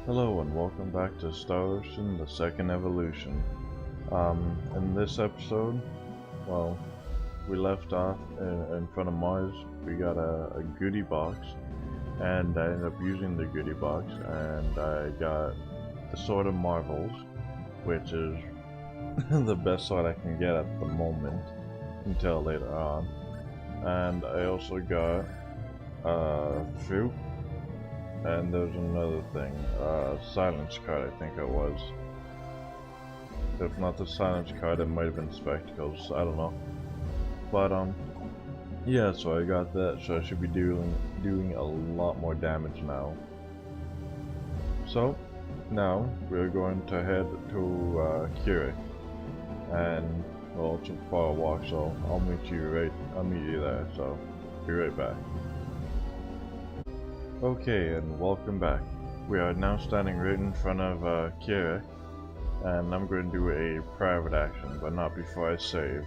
Hello and welcome back to Star Ocean, the second evolution. In this episode, well, we left off in front of Mars. We got a goodie box, and I ended up using the goodie box, and I got the Sword of Marvels, which is the best sword I can get at the moment, until later on. And I also got fruit. And there's another thing, silence card I think it was. If not the silence card, it might have been spectacles, I don't know. But yeah, so I got that, so I should be doing a lot more damage now. So, now, we're going to head to Kurik. And, well, it's a far walk, so I'll meet you there, so be right back. Okay, and welcome back. We are now standing right in front of Kurik, and I'm going to do a private action, but not before I save.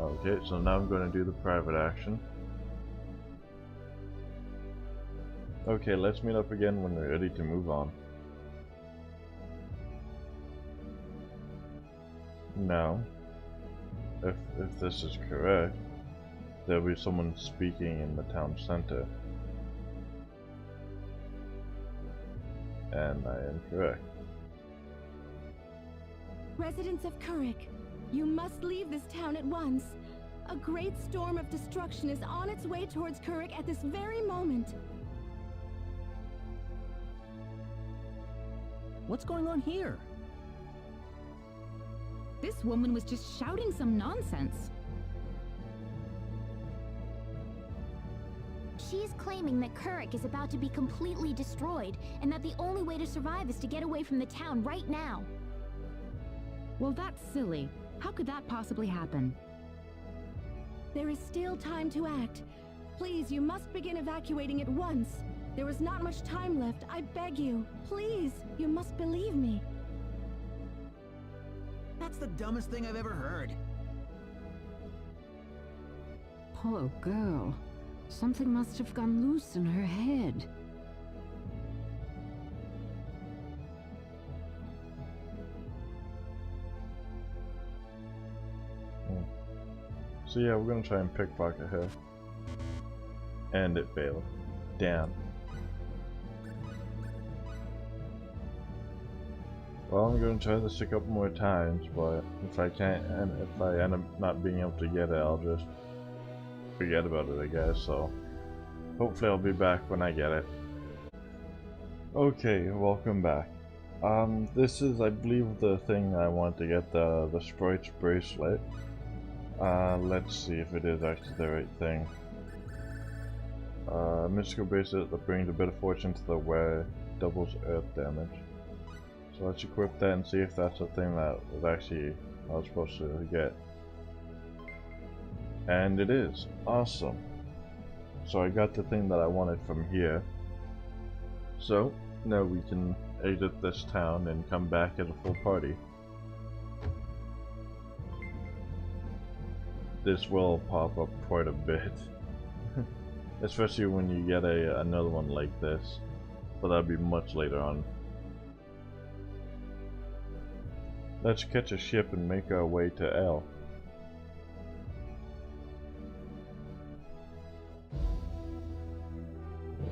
Okay, so now I'm going to do the private action. Okay, let's meet up again when we're ready to move on. Now, if this is correct, there'll be someone speaking in the town center. And I am correct. Residents of Kurik, you must leave this town at once. A great storm of destruction is on its way towards Kurik at this very moment. What's going on here? This woman was just shouting some nonsense. She's claiming that Kurik is about to be completely destroyed, and that the only way to survive is to get away from the town right now. Well, that's silly. How could that possibly happen? There is still time to act. Please, you must begin evacuating at once. There is not much time left, I beg you. Please, you must believe me. That's the dumbest thing I've ever heard. Poor girl. Something must have gone loose in her head. So yeah, we're gonna try and pickpocket her. And it failed. Damn. Well, I'm gonna try this a couple more times, but if I can't, and if I end up not being able to get it, I'll just forget about it, I guess. So hopefully I'll be back when I get it. Okay, welcome back. This is, I believe, the thing I want to get, the Sprite's bracelet. Let's see if it is actually the right thing. Mystical bracelet that brings a bit of fortune to the wearer, doubles earth damage. So let's equip that and see if that's the thing that was actually I was supposed to get. And it is. Awesome. So I got the thing that I wanted from here. So now we can exit this town and come back as a full party. This will pop up quite a bit. Especially when you get another one like this. But that'll be much later on. Let's catch a ship and make our way to L.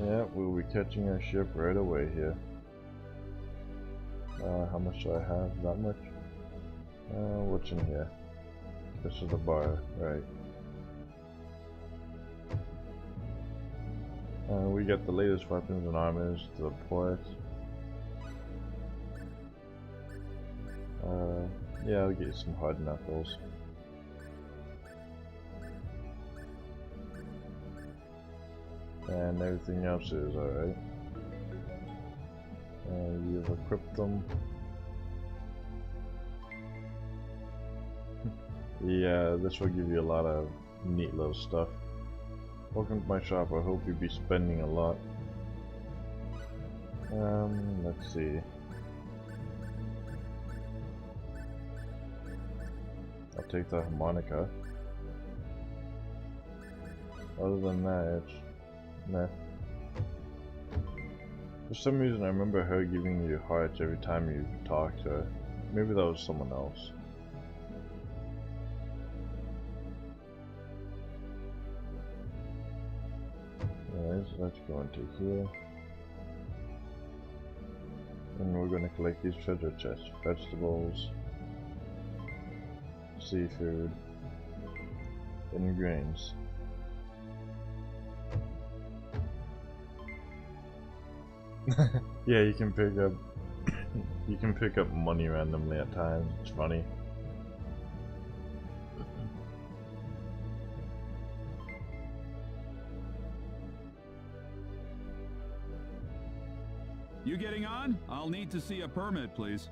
Yeah, we'll be catching our ship right away here. How much do I have? That much? What's in here? This is the bar, right. We got the latest weapons and armors to the port. Yeah, I'll get you some hard knuckles. And everything else is alright. You've equipped them. Yeah, this will give you a lot of neat little stuff. Welcome to my shop, I hope you'll be spending a lot. Let's see. I'll take the harmonica. Other than that, it's Nah. For some reason I remember her giving you hearts every time you talked to her. Maybe that was someone else. Anyways, let's go into here. And we're gonna collect these treasure chests. Vegetables, seafood, and grains. Yeah, you can pick up you can pick up money randomly at times. It's funny. You getting on? I'll need to see a permit, please.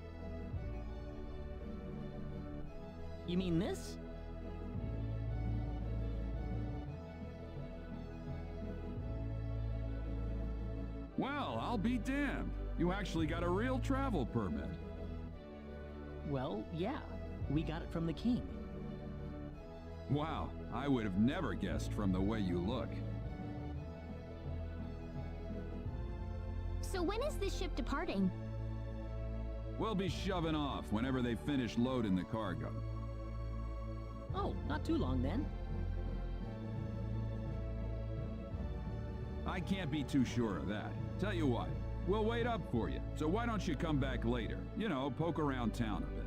You mean this? Well, I'll be damned. You actually got a real travel permit. Well, yeah. We got it from the king. Wow, I would have never guessed from the way you look. So when is this ship departing? We'll be shoving off whenever they finish loading the cargo. Oh, not too long then. I can't be too sure of that. Tell you what, we'll wait up for you. So why don't you come back later? You know, poke around town a bit.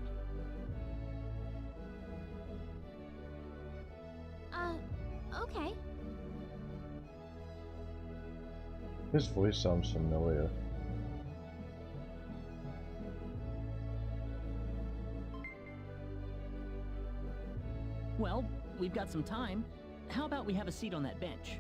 Okay. His voice sounds familiar. Well, we've got some time. How about we have a seat on that bench?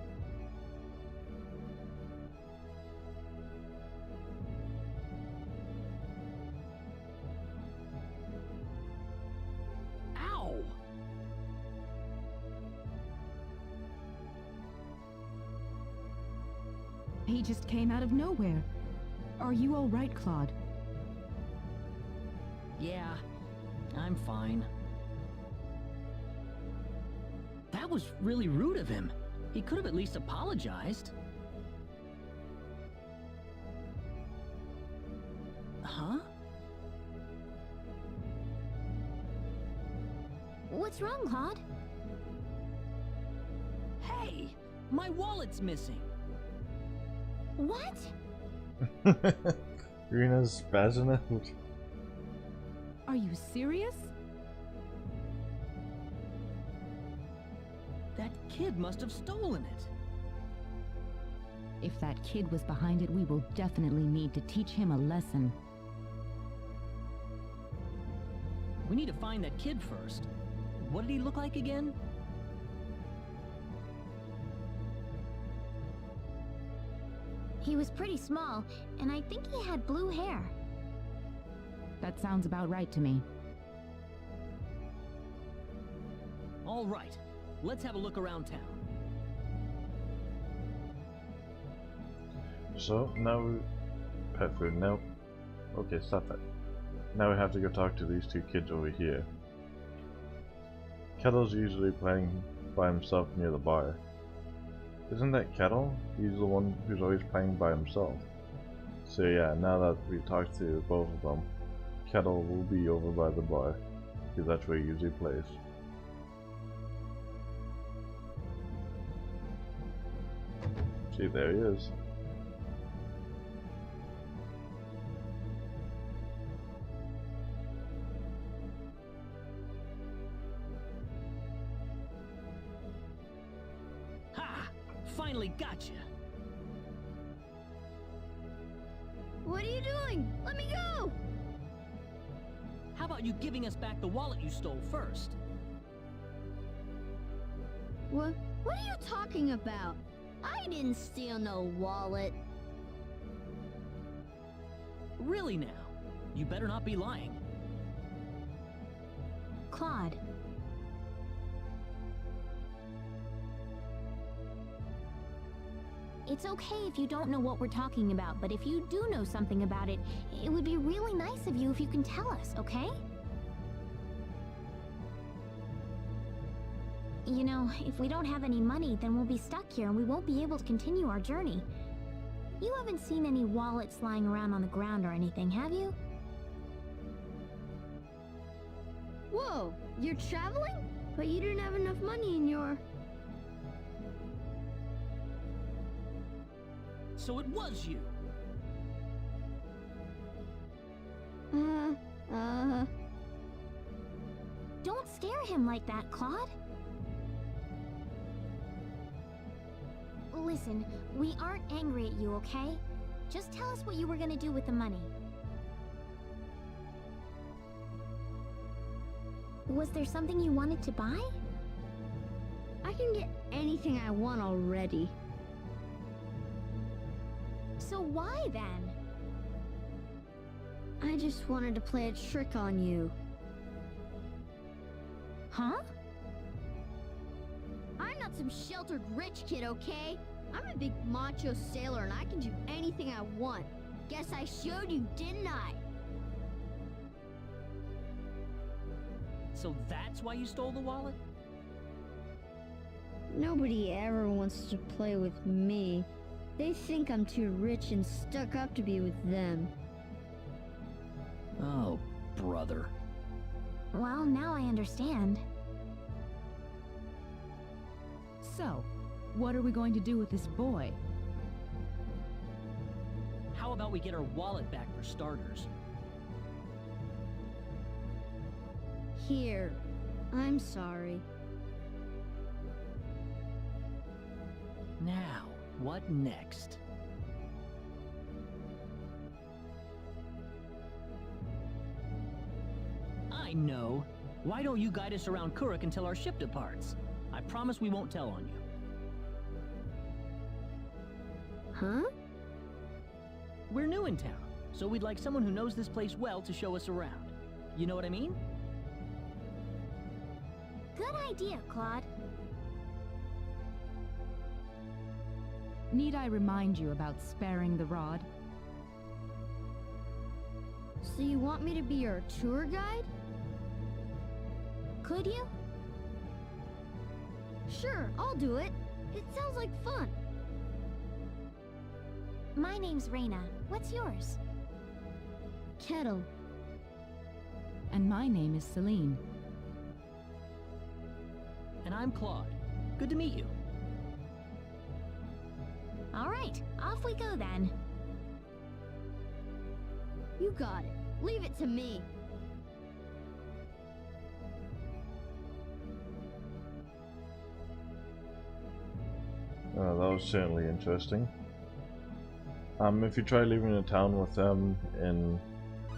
Ow! He just came out of nowhere. Are you all right, Claude? Yeah, I'm fine. That was really rude of him. He could have at least apologized. Huh? What's wrong, Claude? Hey! My wallet's missing! What? Rena's spazzing out. Are you serious? That kid must have stolen it. If that kid was behind it, we will definitely need to teach him a lesson. We need to find that kid first. What did he look like again? He was pretty small, and I think he had blue hair. That sounds about right to me. All right, let's have a look around town. So now pet food. Now, okay, stop that. Now we have to go talk to these two kids over here. Kettle's usually playing by himself near the bar. Isn't that Kettle? He's the one who's always playing by himself. So yeah, now that we talked to both of them, Kettle will be over by the bar, because that's where he usually plays. See, there he is. Ha! Finally got you. What are you doing? Let me go! How about you giving us back the wallet you stole first? What are you talking about? I didn't steal no wallet. Really now? You better not be lying. Claude. It's okay if you don't know what we're talking about, but if you do know something about it, it would be really nice of you if you can tell us, okay? You know, if we don't have any money, then we'll be stuck here and we won't be able to continue our journey. You haven't seen any wallets lying around on the ground or anything, have you? Whoa, you're traveling? But you didn't have enough money in your... So it was you. Don't stare him like that, Claude. Listen, we aren't angry at you, okay? Just tell us what you were gonna do with the money. Was there something you wanted to buy? I can get anything I want already. So why then? I just wanted to play a trick on you. Huh? I'm not some sheltered rich kid, okay? I'm a big macho sailor and I can do anything I want. Guess I showed you, didn't I? So that's why you stole the wallet? Nobody ever wants to play with me. They think I'm too rich and stuck up to be with them. Oh, brother. Well, now I understand. So, what are we going to do with this boy? How about we get our wallet back for starters? Here, I'm sorry. Now, what next? I know. Why don't you guide us around Kurik until our ship departs? I promise we won't tell on you. Huh? We're new in town, so we'd like someone who knows this place well to show us around. You know what I mean? Good idea, Claude. Need I remind you about sparing the rod? So you want me to be your tour guide? Could you? Sure, I'll do it. It sounds like fun. My name's Reina. What's yours? Kettle. And my name is Celine. And I'm Claude. Good to meet you. All right, off we go then. You got it. Leave it to me. That was certainly interesting. If you try leaving the town with them,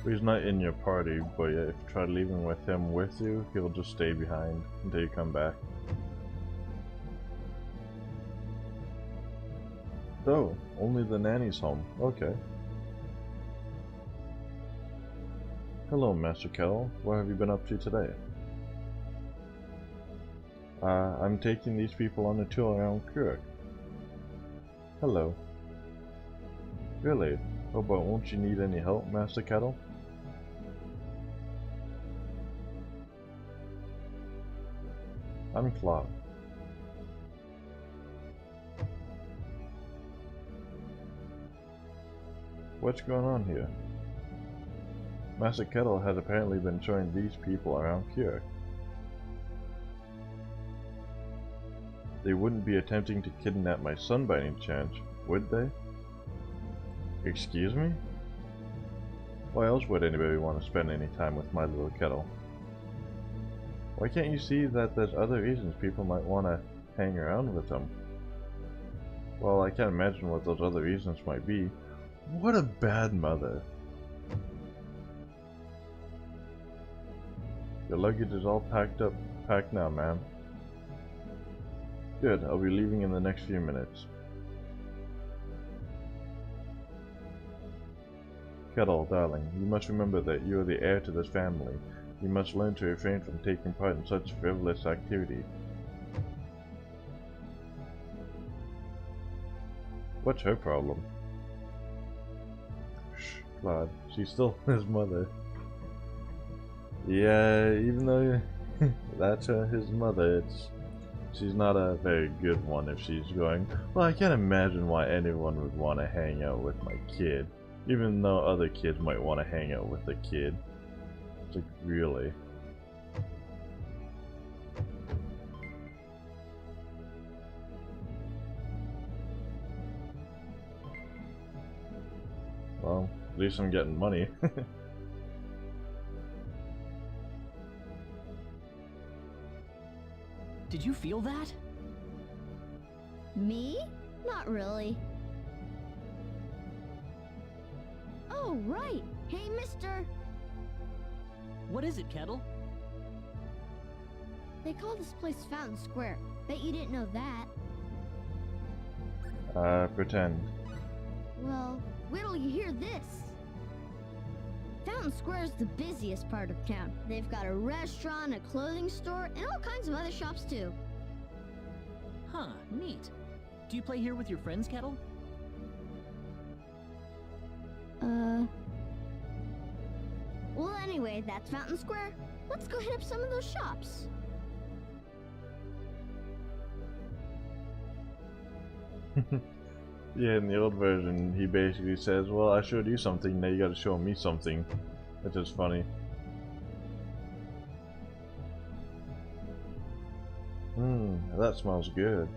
he's not in your party, but yeah, if you try leaving with him with you, he'll just stay behind until you come back. So, only the nanny's home. Okay. Hello, Master Kettle. What have you been up to today? I'm taking these people on a tour around Kurik. Hello. Really? Oh, but won't you need any help, Master Kettle? I'm Claude. What's going on here? Master Kettle has apparently been showing these people around Kurik. They wouldn't be attempting to kidnap my son by any chance, would they? Excuse me? Why else would anybody want to spend any time with my little Kettle? Why can't you see that there's other reasons people might want to hang around with them? Well, I can't imagine what those other reasons might be. What a bad mother. Your luggage is all packed now, ma'am. Good, I'll be leaving in the next few minutes. Kettle, darling, you must remember that you are the heir to this family. You must learn to refrain from taking part in such frivolous activity. What's her problem? Shh, Claude, she's still his mother. Yeah, even though that's his mother, She's not a very good one if she's going, well, I can't imagine why anyone would want to hang out with my kid. Even though other kids might want to hang out with the kid. It's like, really? Well, at least I'm getting money. Did you feel that? Me? Not really. Oh, right. Hey, mister. What is it, Kettle? They call this place Fountain Square. Bet you didn't know that. Pretend. Well, wait till you hear this. Fountain Square is the busiest part of town. They've got a restaurant, a clothing store, and all kinds of other shops too. Huh, neat. Do you play here with your friends, Kettle? Well, anyway, that's Fountain Square. Let's go hit up some of those shops. Yeah, in the old version, he basically says, well, I showed you something, now you gotta show me something. Which is funny. That smells good.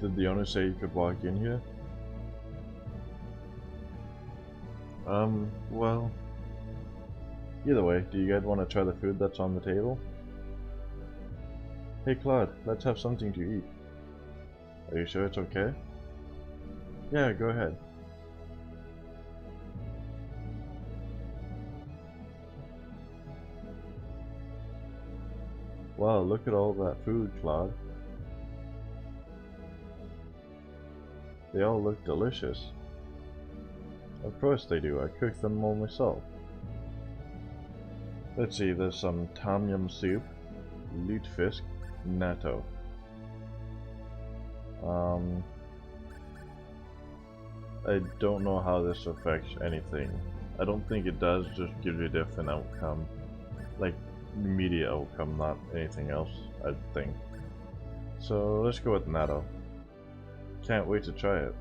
Did the owner say you could walk in here? Well... Either way, do you guys want to try the food that's on the table? Hey Claude, let's have something to eat. Are you sure it's okay? Yeah, go ahead. Wow, look at all that food, Claude. They all look delicious. Of course they do, I cooked them all myself. Let's see, there's some tom yum soup, lutefisk, natto. I don't know how this affects anything. I don't think it does, just gives you a different outcome. Like, immediate outcome, not anything else, I think. So, let's go with natto. Can't wait to try it.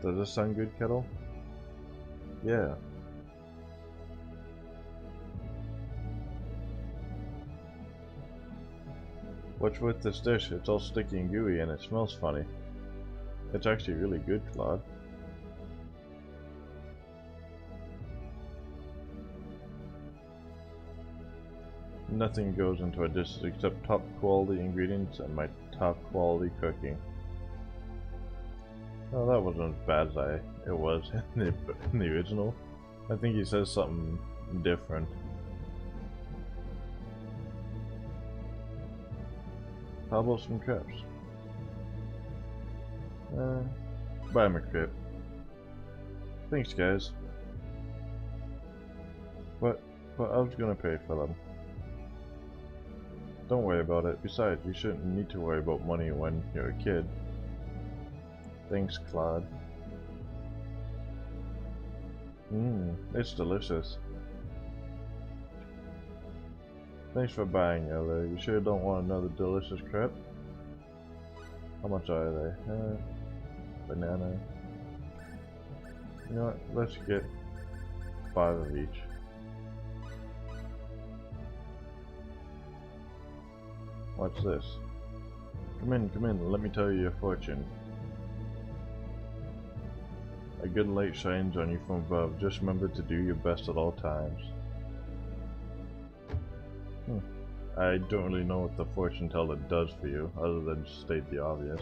Does this sound good, Kettle? Yeah. What's with this dish? It's all sticky and gooey and it smells funny. It's actually really good, Claude. Nothing goes into a dish except top quality ingredients and my top quality cooking. Oh, that wasn't as bad as it was in the original. I think he says something different. How about some crepes? Buy him a crepe. Thanks, guys. But I was gonna pay for them. Don't worry about it. Besides, you shouldn't need to worry about money when you're a kid. Thanks, Claude. It's delicious. Thanks for buying, Ella. You sure don't want another delicious crepe? How much are they? Banana. You know what? Let's get 5 of each. What's this? Come in, let me tell you your fortune. A good light shines on you from above. Just remember to do your best at all times. I don't really know what the fortune teller does for you, other than state the obvious.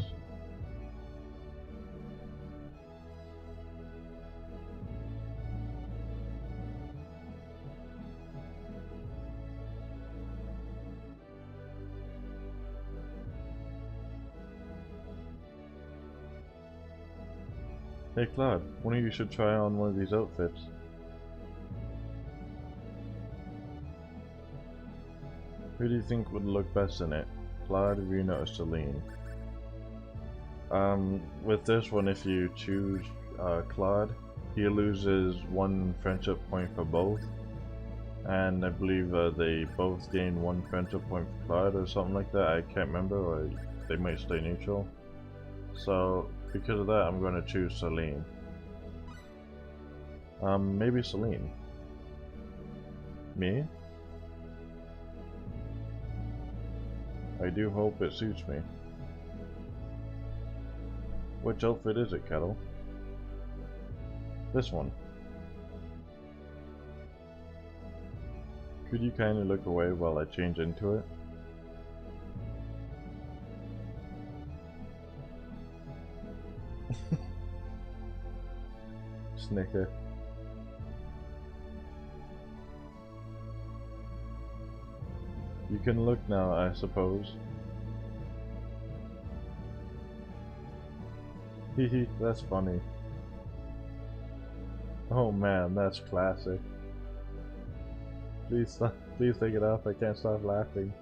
Hey Claude, one of you should try on one of these outfits. Who do you think would look best in it? Claude, Rena, or Celine? With this one, if you choose Claude, he loses 1 friendship point for both, and I believe they both gain 1 friendship point for Cloud or something like that. I can't remember, or they might stay neutral. So because of that, I'm going to choose Celine. Maybe Celine. Me? I do hope it suits me. Which outfit is it, Kettle? This one. Could you kindly look away while I change into it? Snicker. You can look now, I suppose. Hehe, that's funny. Oh man, that's classic. Please stop, please take it off, I can't stop laughing.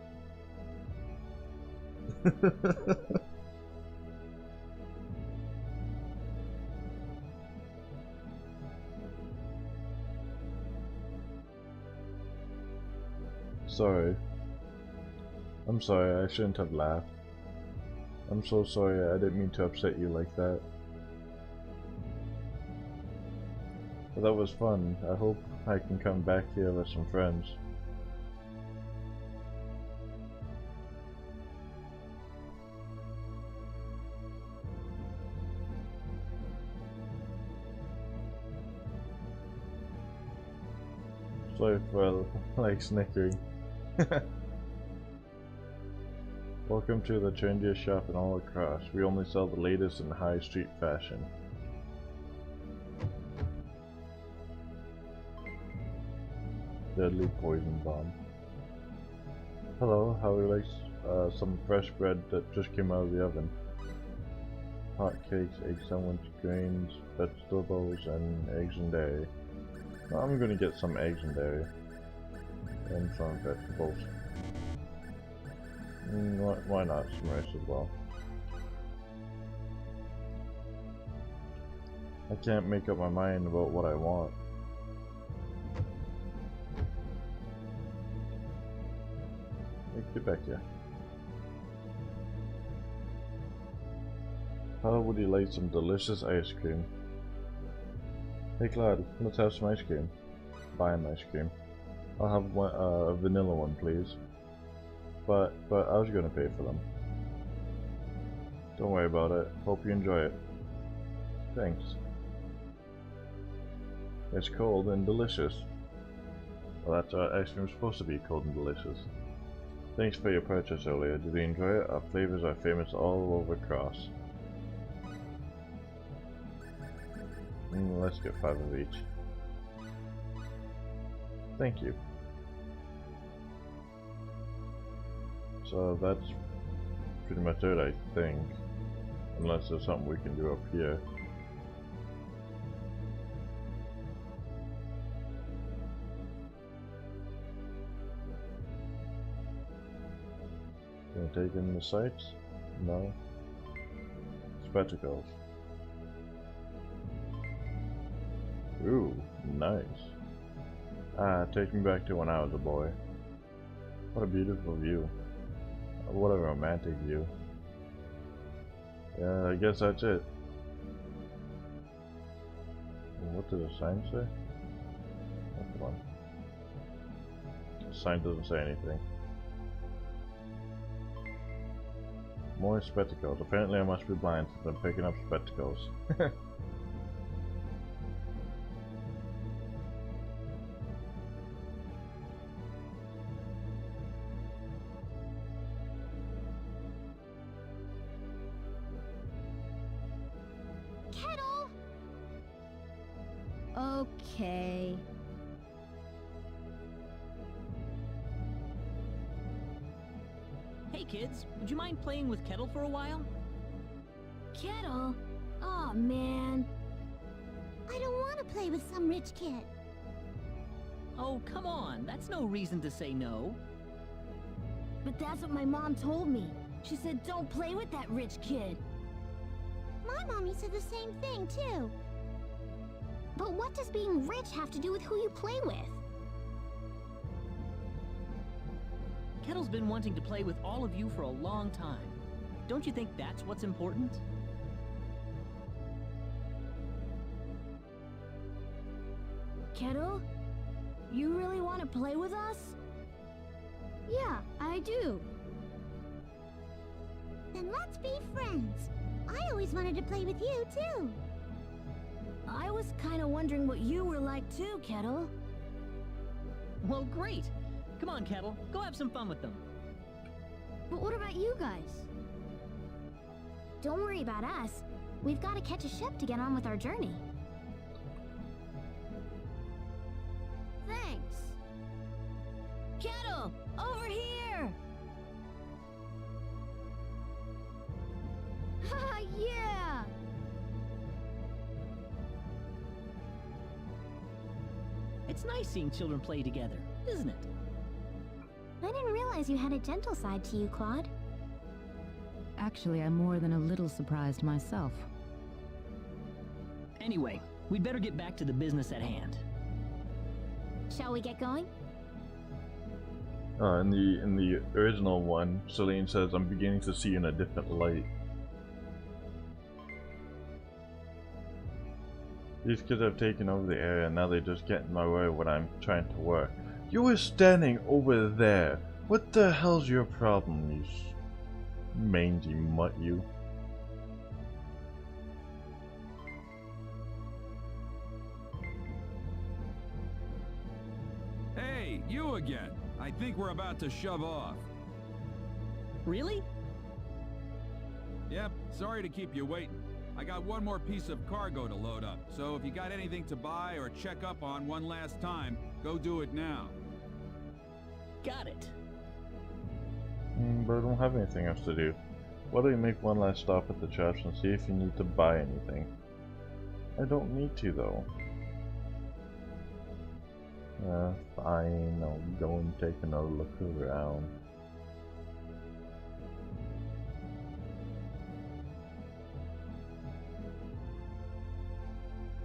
Sorry. I'm sorry, I shouldn't have laughed. I'm so sorry, I didn't mean to upset you like that. But that was fun. I hope I can come back here with some friends. Sorry for like snickering. Welcome to the trendiest shop in all across. We only sell the latest in high street fashion. Deadly poison bomb. Hello, how would you like some fresh bread that just came out of the oven? Hot cakes, egg sandwich, grains, vegetables, and eggs and dairy. Well, I'm gonna get some eggs and dairy. And some vegetables. Why not some rice as well? I can't make up my mind about what I want. Hey, get back here. How would you like some delicious ice cream? Hey Cloud, let's have some ice cream. Buy an ice cream. I'll have one, a vanilla one, please. But I was gonna pay for them. Don't worry about it. Hope you enjoy it. Thanks. It's cold and delicious. Well, that's ice cream's supposed to be, cold and delicious. Thanks for your purchase earlier. Did you enjoy it? Our flavors are famous all over Cross. Let's get 5 of each. Thank you. So that's pretty much it, I think. Unless there's something we can do up here. Gonna take in the sights? No. Spectacles. Ooh, nice. Take me back to when I was a boy. What a beautiful view. What a romantic view. Yeah, I guess that's it. What does the sign say? Oh, come on. The sign doesn't say anything. More spectacles. Apparently I must be blind since I'm picking up spectacles. Kettle! Okay. Hey kids, would you mind playing with Kettle for a while? Kettle? Aw, man. I don't want to play with some rich kid. Oh, come on, that's no reason to say no. But that's what my mom told me. She said don't play with that rich kid. My mommy said the same thing, too. But what does being rich have to do with who you play with? Kettle's been wanting to play with all of you for a long time. Don't you think that's what's important? Kettle? You really want to play with us? Yeah, I do. Then let's be friends. I always wanted to play with you, too. I was kind of wondering what you were like too, Kettle. Well, great. Come on, Kettle. Go have some fun with them. But what about you guys? Don't worry about us. We've got to catch a ship to get on with our journey. Thanks. Kettle, over here! Haha, yeah! It's nice seeing children play together, isn't it? I didn't realize you had a gentle side to you, Claude. Actually, I'm more than a little surprised myself. Anyway, we'd better get back to the business at hand. Shall we get going? In the original one, Celine says, "I'm beginning to see in a different light." These kids have taken over the area and now they just get in my way when I'm trying to work. You were standing over there. What the hell's your problem, you mangy mutt, you? Hey, you again. I think we're about to shove off. Really? Yep, sorry to keep you waiting. I got one more piece of cargo to load up, so if you got anything to buy or check up on one last time, go do it now. Got it. But I don't have anything else to do. Why don't you make one last stop at the shops and see if you need to buy anything? I don't need to, though. Fine, I'll go and take another look around.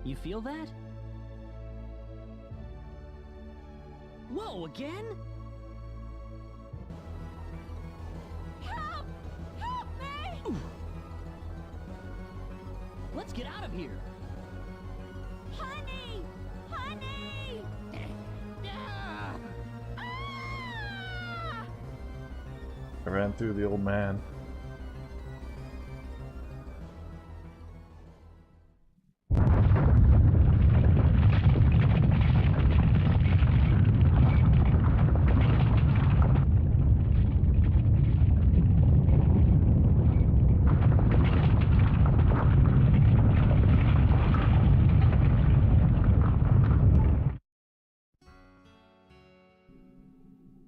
You feel that? Whoa, again? Help! Help me! Ooh. Let's get out of here. Honey! Honey! Ah! Ah! I ran through the old man.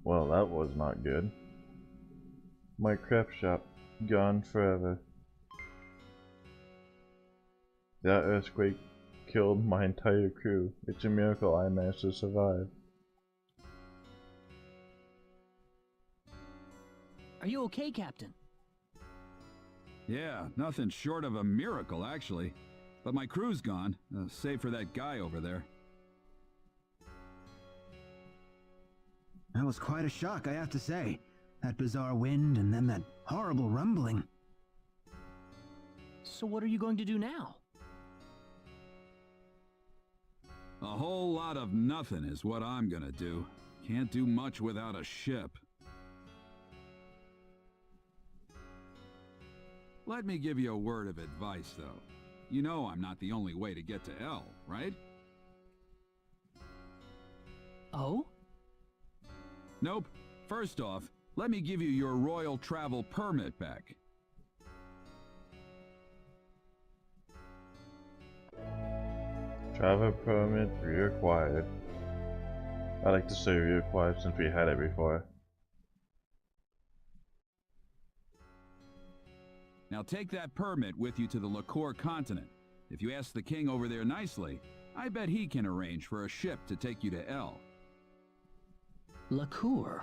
Well, that was not good. My crap shop, gone forever. That earthquake killed my entire crew. It's a miracle I managed to survive. Are you okay, Captain? Yeah, nothing short of a miracle, actually. But my crew's gone, save for that guy over there. That was quite a shock, I have to say. That bizarre wind and then that horrible rumbling. So what are you going to do now? A whole lot of nothing is what I'm gonna do. Can't do much without a ship. Let me give you a word of advice, though. You know I'm not the only way to get to L, right? Oh? Nope. First off, let me give you your royal travel permit back. Travel permit reacquired. I like to say reacquired since we had it before. Now take that permit with you to the Liqueur continent. If you ask the king over there nicely, I bet he can arrange for a ship to take you to L. Liqueur?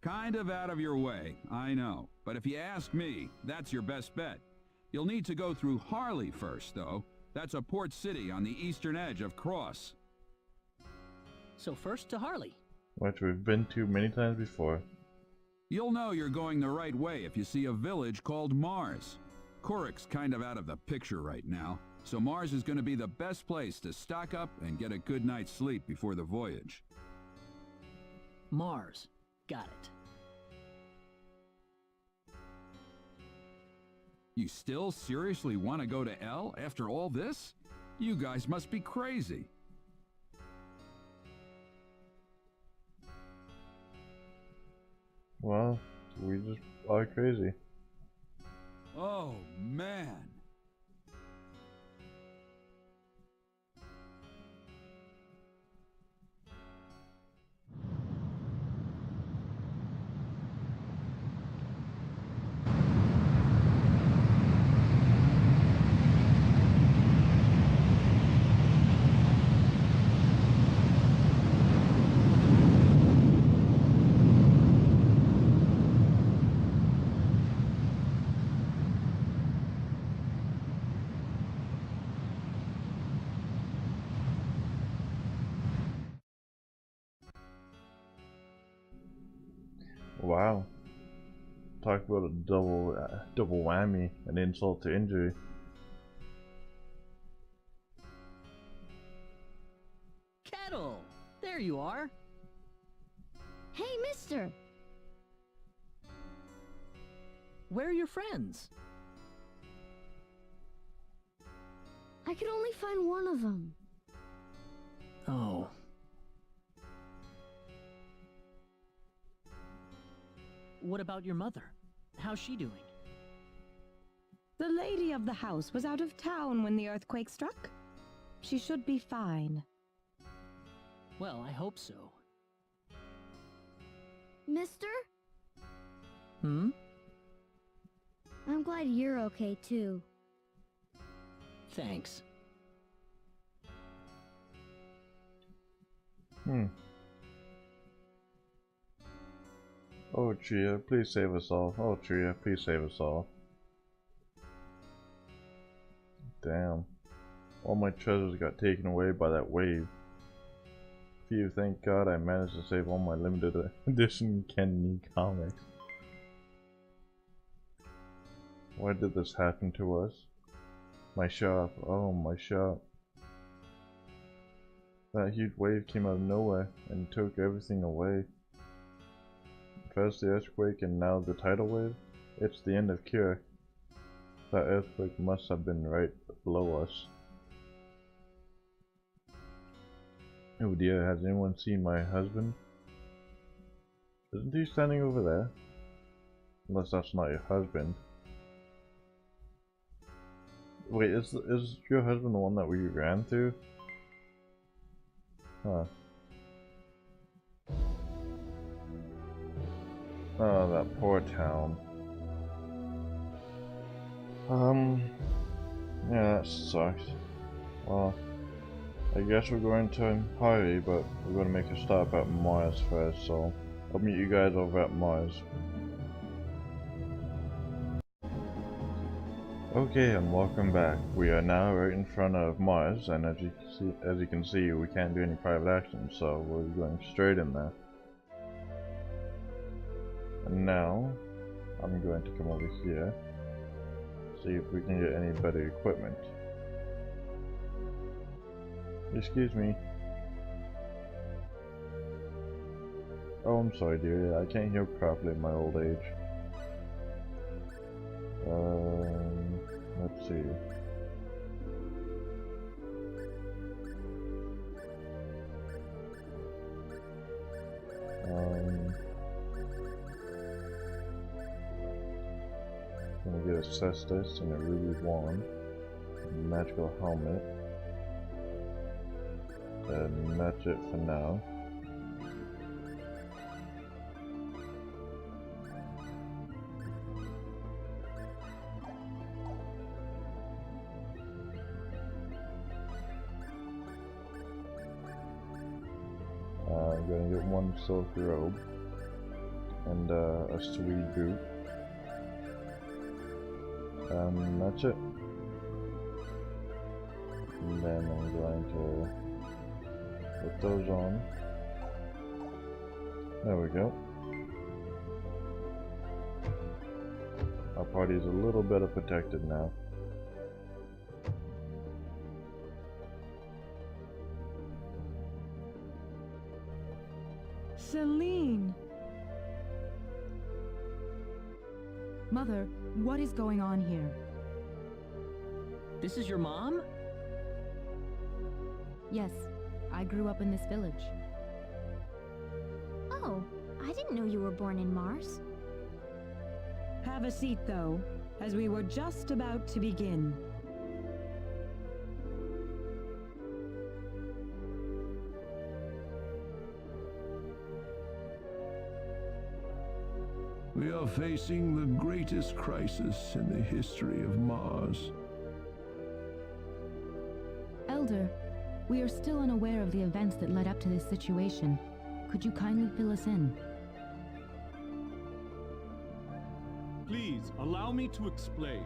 Kind of out of your way, I know. But if you ask me, that's your best bet. You'll need to go through Harley first, though. That's a port city on the eastern edge of Cross. So first to Harley. Which we've been to many times before. You'll know you're going the right way if you see a village called Mars. Kurik's kind of out of the picture right now, so Mars is going to be the best place to stock up and get a good night's sleep before the voyage. Mars. Got it. You still seriously want to go to L after all this? You guys must be crazy. Well, we just are crazy. Oh, man. Wow. Talk about a double whammy, an insult to injury. Kettle! There you are. Hey, mister! Where are your friends? I could only find one of them. Oh. What about your mother? How's she doing? The lady of the house was out of town when the earthquake struck. She should be fine. Well, I hope so. Mister? Hmm? I'm glad you're okay, too. Thanks. Oh, Tria, please save us all. Oh, Tria, please save us all. Damn. All my treasures got taken away by that wave. Phew, thank God I managed to save all my limited edition Kenny comics. Why did this happen to us? My shop. Oh, my shop. That huge wave came out of nowhere and took everything away. First the earthquake and now the tidal wave. It's the end of Kurik. That earthquake must have been right below us. Oh dear, has anyone seen my husband? Isn't he standing over there? Unless that's not your husband. Wait, is your husband the one that we ran through? Huh. Oh, that poor town. Yeah, that sucks. Well, I guess we're going to hurry, but we're going to make a stop at Mars first, so I'll meet you guys over at Mars. Okay, and welcome back. We are now right in front of Mars, and as you can see, we can't do any private action, so we're going straight in there. And now, I'm going to come over here, see if we can get any better equipment. Excuse me. Oh, I'm sorry, dear. I can't hear properly in my old age. Let's see. Gonna get a cestus and a ruby wand, a magical helmet, and that's it for now. I'm gonna get one silk robe and a sweet boot. That's it. And then I'm going to put those on. There we go. Our party's a little better protected now. Celine! Mother, what is going on here? This is your mom? Yes, I grew up in this village. Oh, I didn't know you were born in Mars. Have a seat, though, as we were just about to begin. We are facing the greatest crisis in the history of Mars. Elder, we are still unaware of the events that led up to this situation. Could you kindly fill us in? Please, allow me to explain.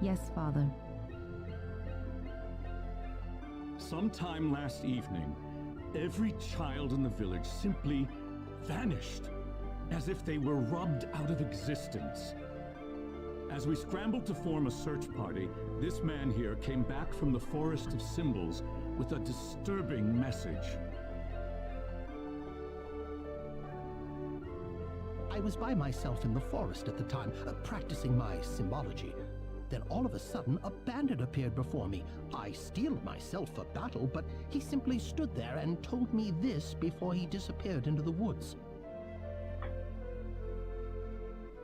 Yes, Father. Sometime last evening, every child in the village simply vanished, as if they were rubbed out of existence. As we scrambled to form a search party, this man here came back from the Forest of Symbols with a disturbing message. I was by myself in the forest at the time, practicing my symbology. Then all of a sudden, a bandit appeared before me. I steeled myself for battle, but he simply stood there and told me this before he disappeared into the woods.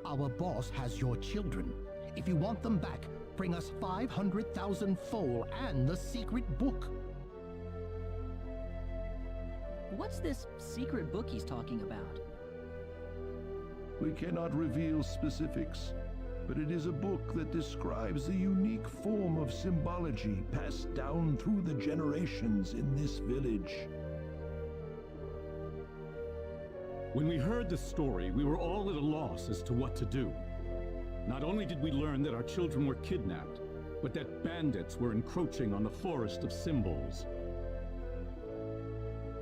Our boss has your children. If you want them back, bring us 500,000 foal and the secret book. What's this secret book he's talking about? We cannot reveal specifics, but it is a book that describes the unique form of symbology passed down through the generations in this village. When we heard the story, we were all at a loss as to what to do. Not only did we learn that our children were kidnapped, but that bandits were encroaching on the Forest of Symbols.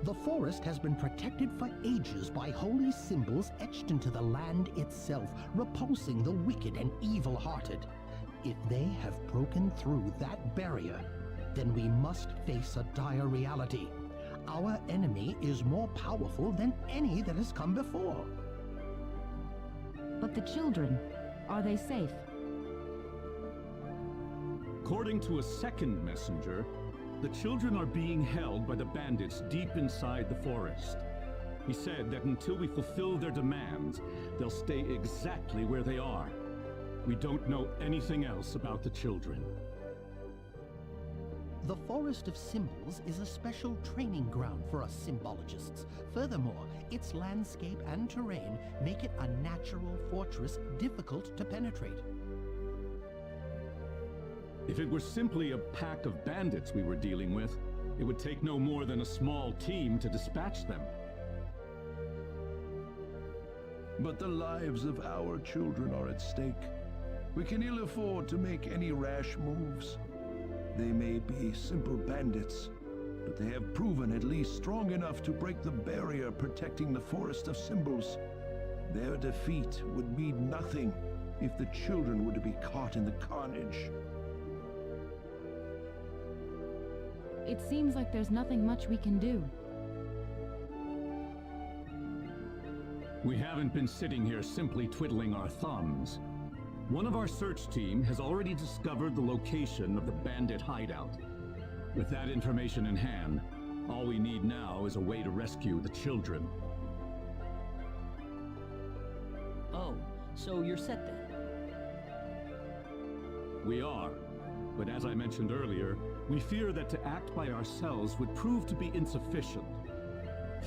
The forest has been protected for ages by holy symbols etched into the land itself, repulsing the wicked and evil-hearted. If they have broken through that barrier, then we must face a dire reality. Our enemy is more powerful than any that has come before. But the children, are they safe? According to a second messenger, the children are being held by the bandits deep inside the forest. He said that until we fulfill their demands, they'll stay exactly where they are. We don't know anything else about the children. The Forest of Symbols is a special training ground for us symbologists. Furthermore, its landscape and terrain make it a natural fortress difficult to penetrate. If it were simply a pack of bandits we were dealing with, it would take no more than a small team to dispatch them. But the lives of our children are at stake. We can ill afford to make any rash moves. They may be simple bandits, but they have proven at least strong enough to break the barrier protecting the Forest of Symbols. Their defeat would mean nothing if the children were to be caught in the carnage. It seems like there's nothing much we can do. We haven't been sitting here simply twiddling our thumbs. One of our search team has already discovered the location of the bandit hideout. With that information in hand, all we need now is a way to rescue the children. Oh, so you're set then? We are, but as I mentioned earlier, we fear that to act by ourselves would prove to be insufficient.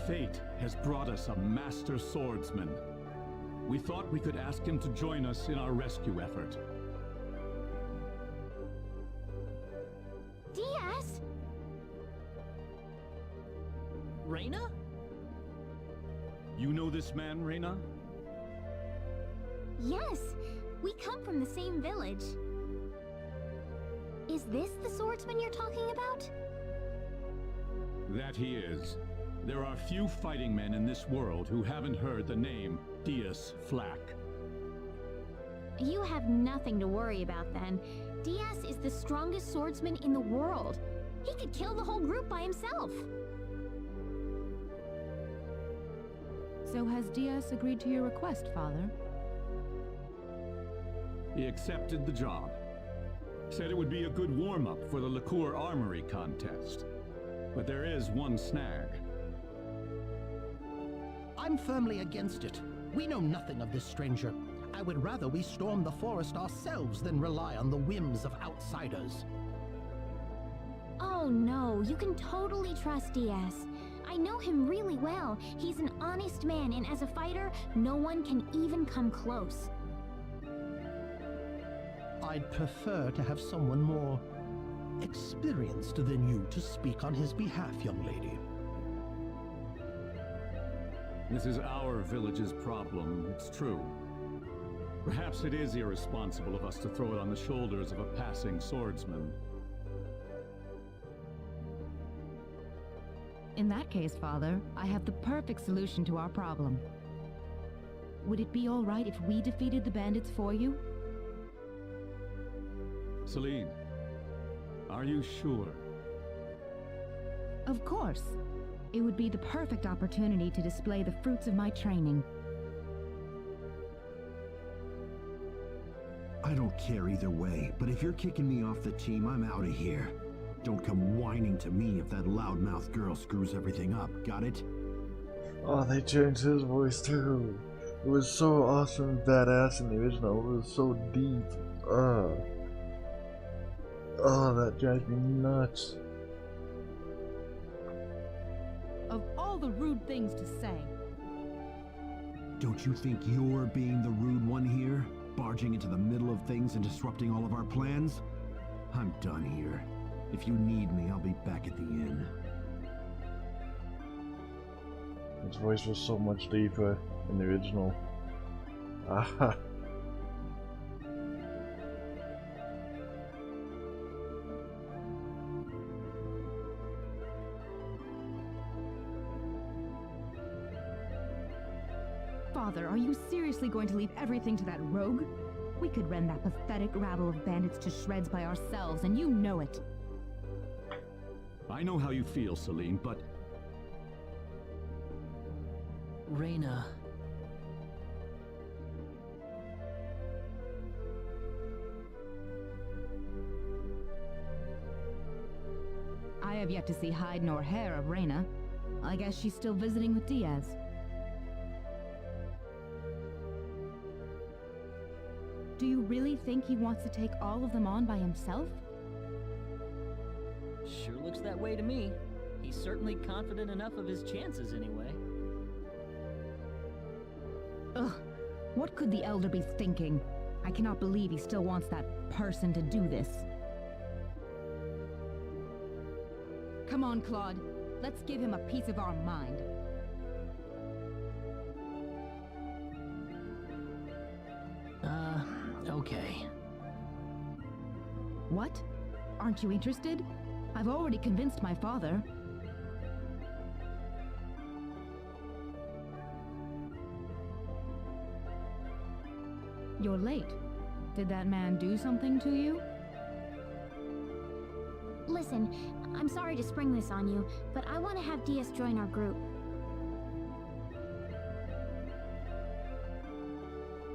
Fate has brought us a master swordsman. We thought we could ask him to join us in our rescue effort. Diaz? Reyna? You know this man, Reyna? Yes, we come from the same village. Is this the swordsman you're talking about? That he is. There are few fighting men in this world who haven't heard the name Dias Flack. You have nothing to worry about then. Diaz is the strongest swordsman in the world. He could kill the whole group by himself. So has Diaz agreed to your request, Father? He accepted the job. Said it would be a good warm-up for the Liqueur Armory contest. But there is one snag. I'm firmly against it. We know nothing of this stranger. I would rather we storm the forest ourselves than rely on the whims of outsiders. Oh no, you can totally trust Diaz. I know him really well. He's an honest man, and as a fighter, no one can even come close. I'd prefer to have someone more experienced than you to speak on his behalf, young lady. This is our village's problem, it's true. Perhaps it is irresponsible of us to throw it on the shoulders of a passing swordsman. In that case, Father, I have the perfect solution to our problem. Would it be all right if we defeated the bandits for you? Celine, are you sure? Of course. It would be the perfect opportunity to display the fruits of my training. I don't care either way, but if you're kicking me off the team, I'm out of here. Don't come whining to me if that loudmouth girl screws everything up, got it? Oh, they changed his voice too. It was so awesome and badass in the original. It was so deep. Oh, that drives me nuts. Of all the rude things to say. Don't you think you're being the rude one here? Barging into the middle of things and disrupting all of our plans? I'm done here. If you need me, I'll be back at the inn. His voice was so much deeper in the original. Ah. Father, are you seriously going to leave everything to that rogue? We could rend that pathetic rabble of bandits to shreds by ourselves, and you know it. I know how you feel, Celine, but... Reyna. I have yet to see hide nor hair of Reyna. I guess she's still visiting with Diaz. Do you really think he wants to take all of them on by himself? Sure looks that way to me. He's certainly confident enough of his chances anyway. Ugh, what could the Elder be thinking? I cannot believe he still wants that person to do this. Come on, Claude. Let's give him a piece of our mind. Okay. What? Aren't you interested? I've already convinced my father. You're late. Did that man do something to you? Listen, I'm sorry to spring this on you, but I want to have Diaz join our group.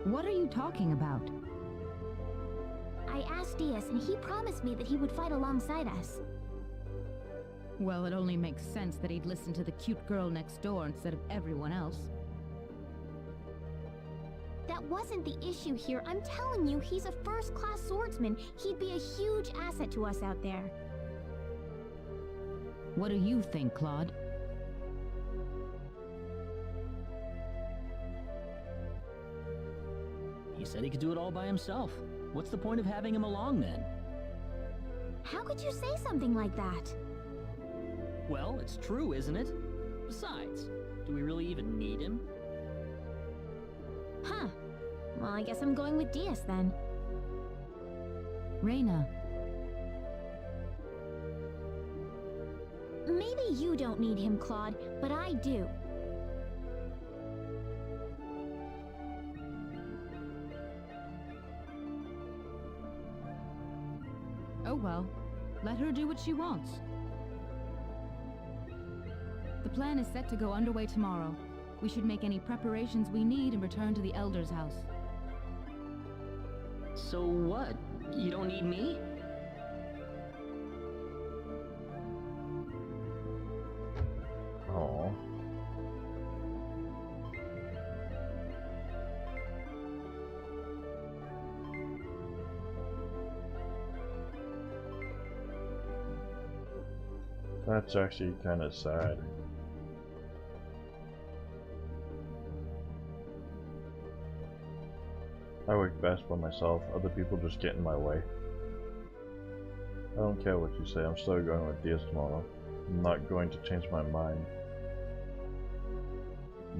What are you talking about? I asked Diaz, and he promised me that he would fight alongside us. Well, it only makes sense that he'd listen to the cute girl next door instead of everyone else. That wasn't the issue here. I'm telling you, he's a first-class swordsman. He'd be a huge asset to us out there. What do you think, Claude? He said he could do it all by himself. What's the point of having him along then? How could you say something like that? Well, it's true, isn't it? Besides, do we really even need him? Huh. Well, I guess I'm going with Diaz then. Reyna, Maybe you don't need him, Claude, but I do. Oh well, let her do what she wants. The plan is set to go underway tomorrow. We should make any preparations we need and return to the Elder's house. So what? You don't need me? Oh. That's actually kind of sad. I work best by myself, other people just get in my way. I don't care what you say, I'm still going with Diaz tomorrow. I'm not going to change my mind.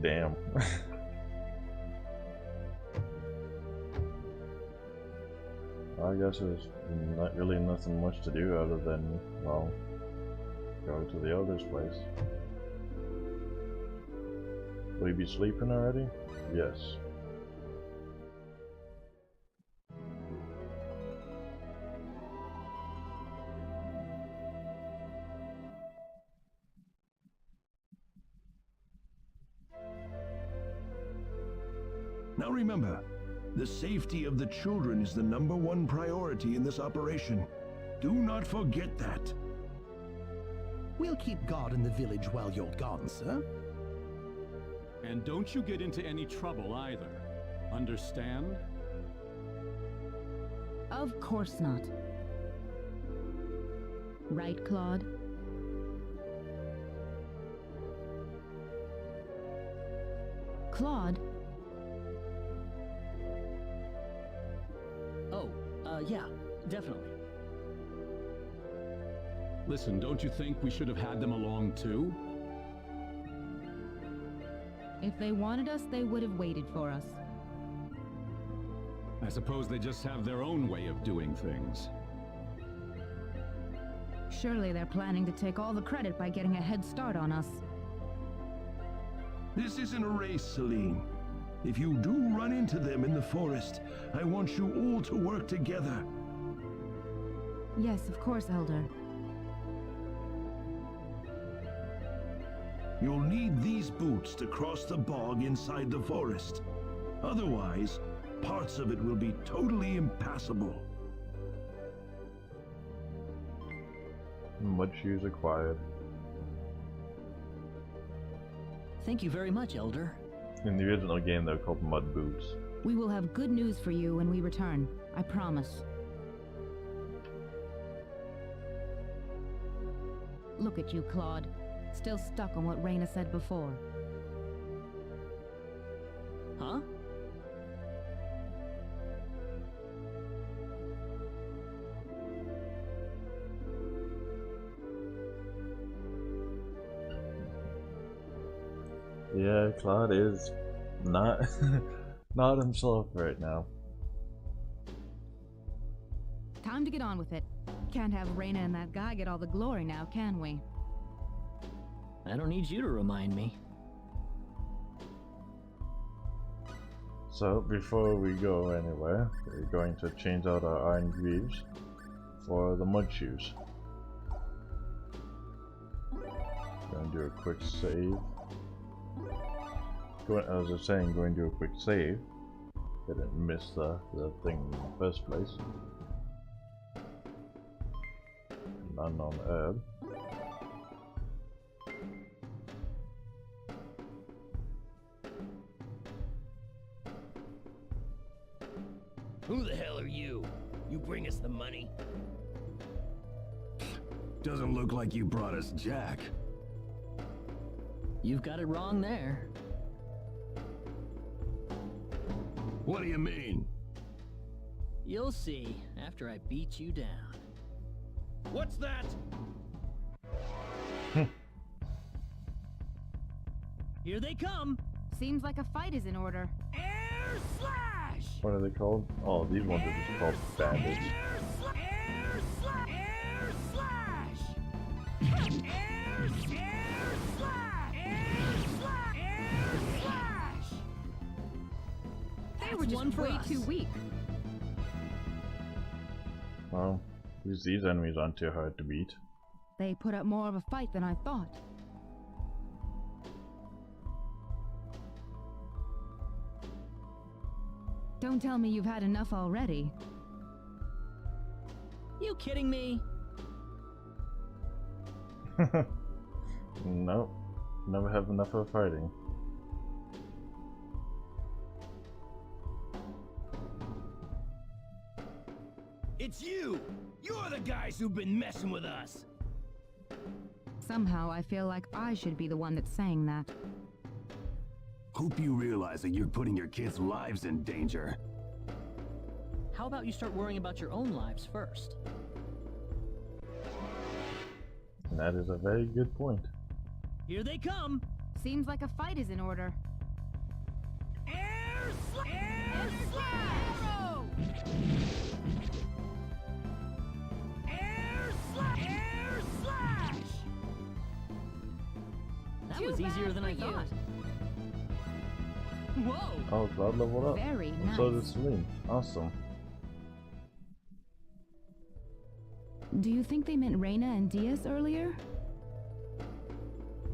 Damn. I guess there's not really nothing much to do other than, well, go to the Elder's place. Will you be sleeping already? Yes. Now remember, the safety of the children is the #1 priority in this operation. Do not forget that. We'll keep guard in the village while you're gone, sir. And don't you get into any trouble either. Understand? Of course not. Right, Claude? Claude? Oh, yeah, definitely. Listen, don't you think we should have had them along too? If they wanted us, they would have waited for us. I suppose they just have their own way of doing things. Surely they're planning to take all the credit by getting a head start on us. This isn't a race, Celine. If you do run into them in the forest, I want you all to work together. Yes, of course, Elder. You'll need these boots to cross the bog inside the forest. Otherwise, parts of it will be totally impassable. Mud shoes acquired. Thank you very much, Elder. In the original game, they're called mud boots. We will have good news for you when we return. I promise. Look at you, Claude. Still stuck on what Raina said before. Huh? Yeah, Claude is not not himself right now. Time to get on with it. Can't have Raina and that guy get all the glory now, can we? I don't need you to remind me. So, before we go anywhere, we're going to change out our iron greaves for the mud shoes. Going to do a quick save. As I was saying, going to do a quick save. Didn't miss the thing in the first place. An unknown herb. Who the hell are you? You bring us the money? Doesn't look like you brought us Jack. You've got it wrong there. What do you mean? You'll see after I beat you down. What's that? Here they come! Seems like a fight is in order. Air slash! What are they called? Oh, these ones are just called bandits. Air slash! Air slash! Air They were just way too weak. Well, at least these enemies aren't too hard to beat. They put up more of a fight than I thought. Don't tell me you've had enough already. You kidding me? Nope. Never have enough of fighting. It's you! You're the guys who've been messing with us! Somehow I feel like I should be the one that's saying that. Hope you realize that you're putting your kids' lives in danger. How about you start worrying about your own lives first? That is a very good point. Here they come! Seems like a fight is in order. Air slash! Arrow! Air slash! That was easier than I thought. Whoa! Oh, Cloud leveled up. Very And nice. so did Celine. Awesome. Do you think they meant Reina and Diaz earlier?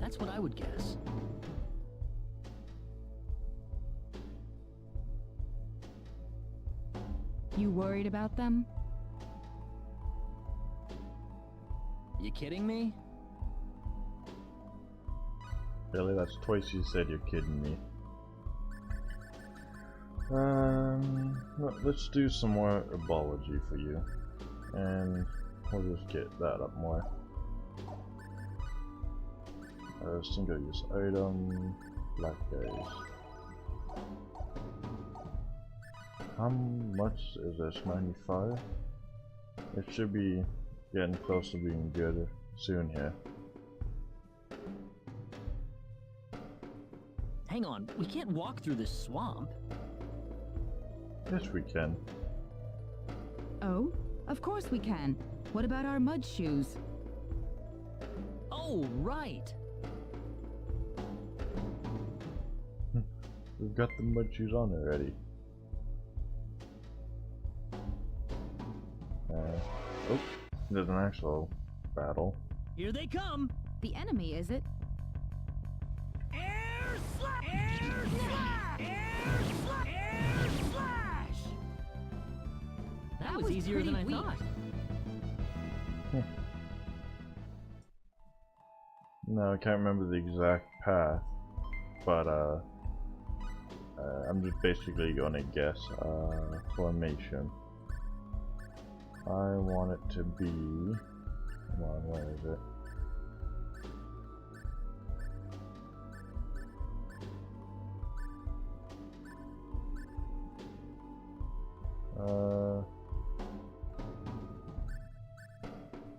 That's what I would guess. You worried about them? You kidding me? Really? That's twice you said you're kidding me. Let's do some more herbology for you. And we'll just get that up more. Single use item, black guys. How much is this? 95? It should be getting close to being good soon here. Hang on, we can't walk through this swamp. Yes, we can. Oh, of course we can. What about our mud shoes? Oh, right! We've got the mud shoes on already. Oh, there's an actual battle. Here they come! The enemy, is it? Air slash! Air slash! Air slash! Air slash! That was easier than I pretty weak. thought. No, I can't remember the exact path, but I'm just basically gonna guess formation. I want it to be. Come on, where is it?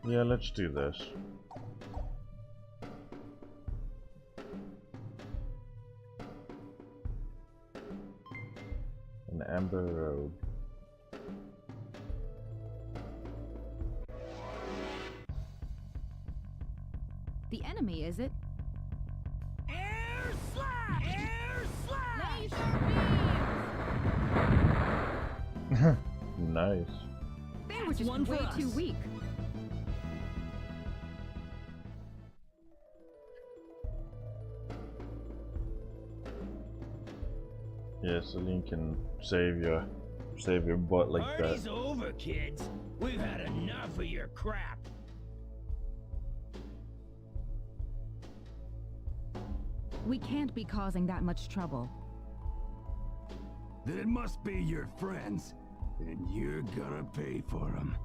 Yeah, let's do this. An amber road. The enemy, is it? Air slash! Air slash! Nice. They were just one for way us. too weak. Yeah, Celine can save your butt like Party's that. over, kids. We've had enough of your crap. We can't be causing that much trouble. Then it must be your friends, and you're gonna pay for them.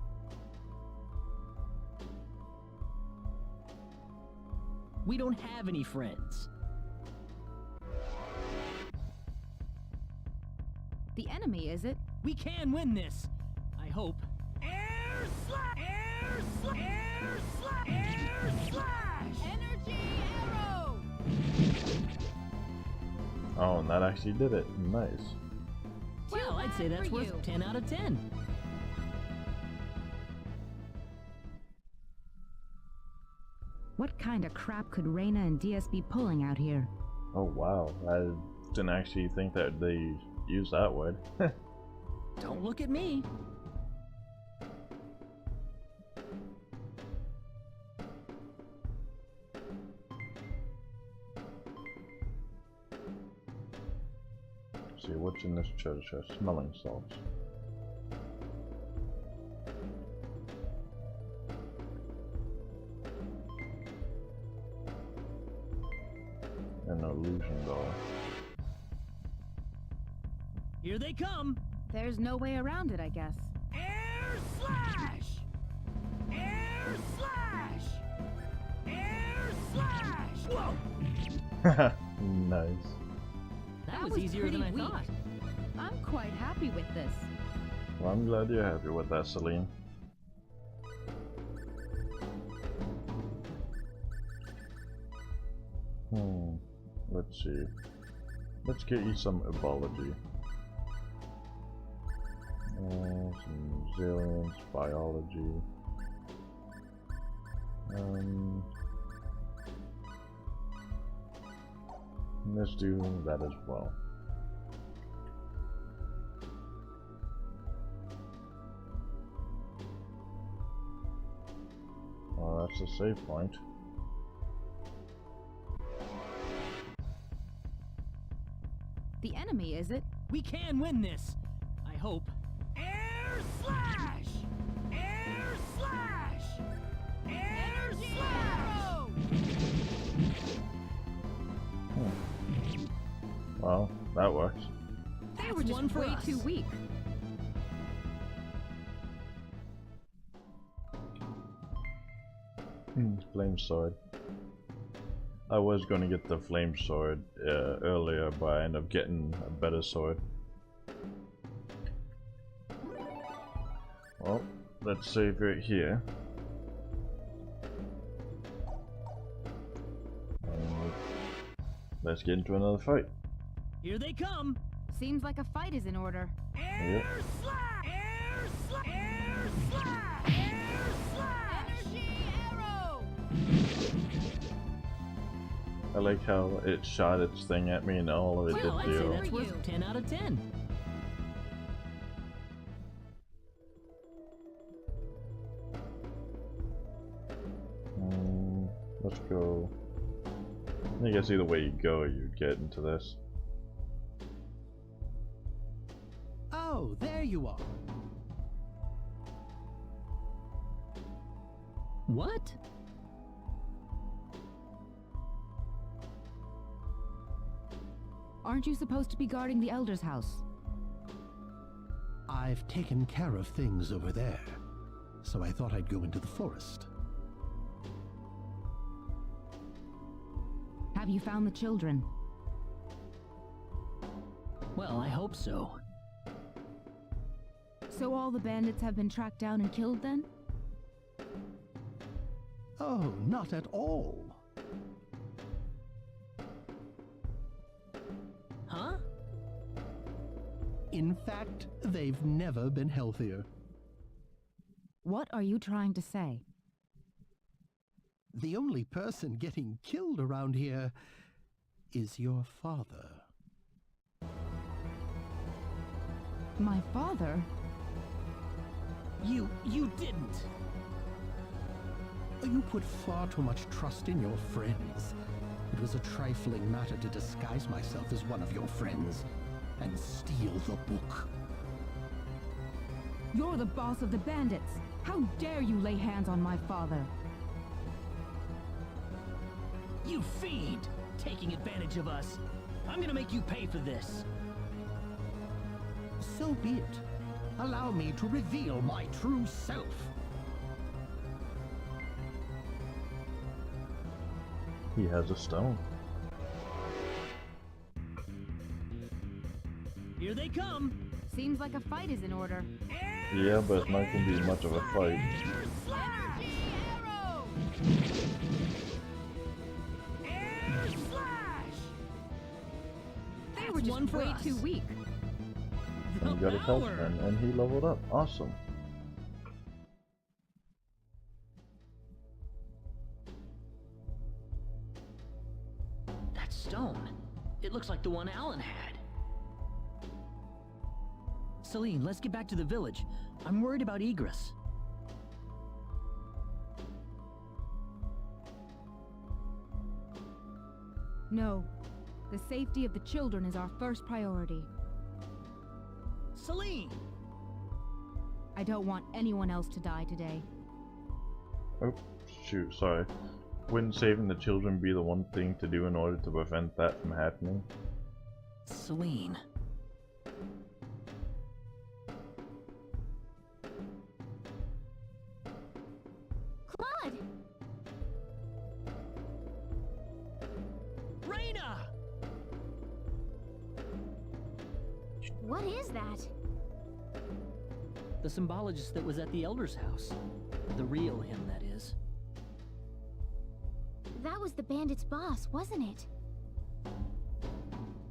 We don't have any friends. The enemy, is it? We can win this. I hope. Air slash! Air slash! Air slash! Air slash! Energy arrow! Oh, and that actually did it. Nice. Well, I'd say that's worth 10 out of 10. What kind of crap could Reina and Diaz be pulling out here? Oh wow, I didn't actually think that they use that word. Don't look at me. See what's in this treasure chest. Smelling salts. An illusion doll. Here they come. There's no way around it, I guess. Air slash! Air slash! Air slash! Whoa! Nice. That was easier than I thought. I'm quite happy with this. Well, I'm glad you're happy with that, Celine. Let's see. Let's get you some ebology. Some resilience, biology. Let's do that as well. Oh, that's a save point. The enemy, is it? We can win this. I hope. Air slash! Air slash! Air slash! Well, that works. They were just way too weak. Flame sword. I was going to get the flame sword earlier, but I ended up getting a better sword. Well, let's save right here. And let's get into another fight. Here they come. Seems like a fight is in order. Air slash! Air slash! Air slash! Air slash! Energy arrow! I like how it shot its thing at me and all of it Well, did I'd say zero. that's worth 10 out of 10. Let's go. I guess either way you go, you get into this. Oh, there you are. What? Aren't you supposed to be guarding the Elder's house? I've taken care of things over there, so I thought I'd go into the forest. Have you found the children? Well, I hope so. So all the bandits have been tracked down and killed then? Oh, not at all. Huh? In fact, they've never been healthier. What are you trying to say? The only person getting killed around here is your father. My father? You didn't. You put far too much trust in your friends. It was a trifling matter to disguise myself as one of your friends and steal the book. You're the boss of the bandits. How dare you lay hands on my father? You fiend! Taking advantage of us. I'm gonna make you pay for this. So be it. Allow me to reveal my true self. He has a stone. Here they come. Seems like a fight is in order. Yeah, but it's not gonna be much of a fight. Air slash! Arrow! Air slash! They were just way too weak. And he got a talisman, and he leveled up. Awesome. That stone. It looks like the one Alan had. Celine, let's get back to the village. I'm worried about Egress. No. The safety of the children is our first priority. Celine! I don't want anyone else to die today. Oh, shoot, sorry. Wouldn't saving the children be the one thing to do in order to prevent that from happening? Celine. Claude! Reyna! What is that? The symbologist that was at the Elder's house. The real him, that is. That was the bandit's boss, wasn't it?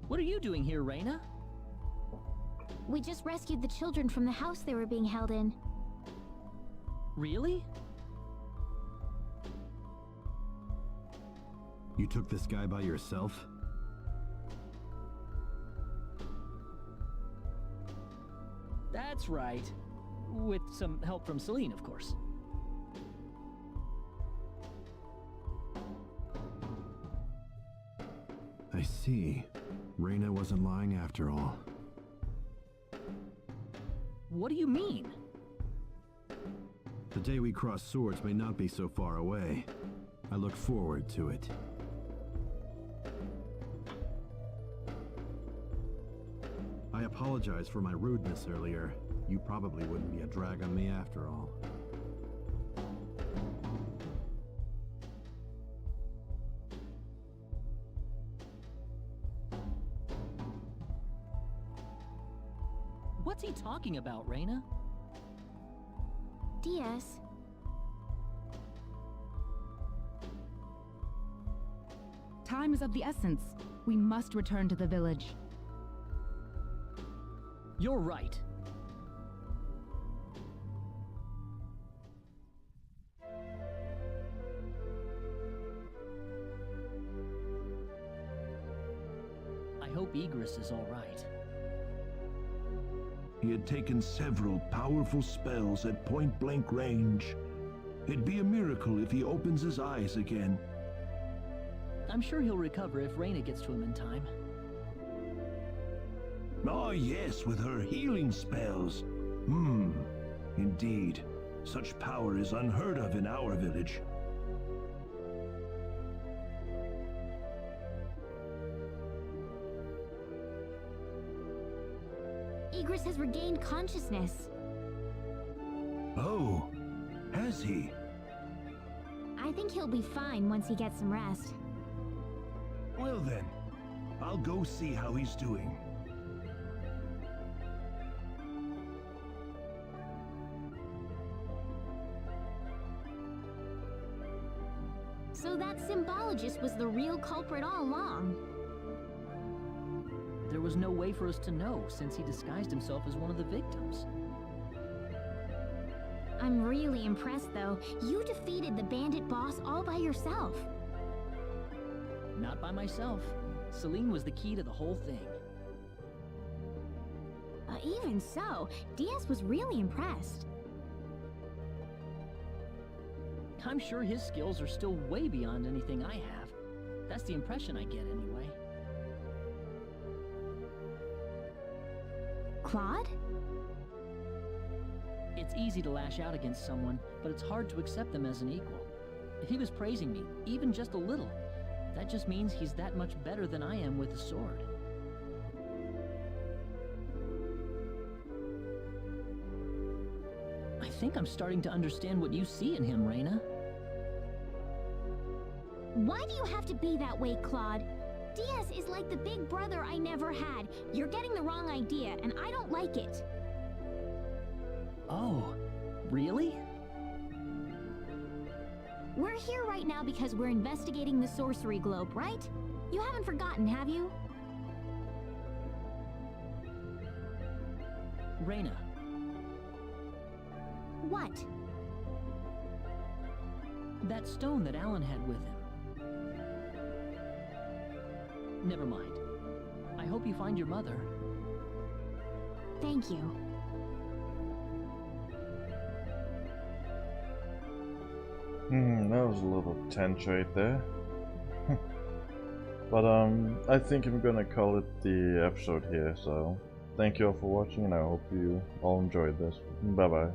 What are you doing here, Reyna? We just rescued the children from the house they were being held in. Really? You took this guy by yourself? That's right. With some help from Celine, of course. I see. Reyna wasn't lying after all. What do you mean? The day we cross swords may not be so far away. I look forward to it. I apologize for my rudeness earlier. You probably wouldn't be a drag on me after all. What's he talking about, Reyna? Diaz. Time is of the essence. We must return to the village. You're right. I hope Egress is all right. He had taken several powerful spells at point-blank range. It'd be a miracle if he opens his eyes again. I'm sure he'll recover if Reyna gets to him in time. Ah, yes, with her healing spells. Indeed. Such power is unheard of in our village. Egress has regained consciousness. Oh, has he? I think he'll be fine once he gets some rest. Well then, I'll go see how he's doing. So that symbologist was the real culprit all along. There was no way for us to know, since he disguised himself as one of the victims. I'm really impressed, though. You defeated the bandit boss all by yourself. Not by myself. Celine was the key to the whole thing. Even so, Diaz was really impressed. I'm sure his skills are still way beyond anything I have. That's the impression I get, anyway. Claude? It's easy to lash out against someone, but it's hard to accept them as an equal. If he was praising me, even just a little, that just means he's that much better than I am with a sword. I think I'm starting to understand what you see in him, Reyna. Why do you have to be that way, Claude? Diaz is like the big brother I never had. You're getting the wrong idea, and I don't like it. Oh, really? We're here right now because we're investigating the sorcery globe, right? You haven't forgotten, have you? Reyna. What? That stone that Alan had with him. Never mind. I hope you find your mother. Thank you. That was a little tense right there. But I think I'm gonna call it the episode here, so thank you all for watching and I hope you all enjoyed this. Bye bye.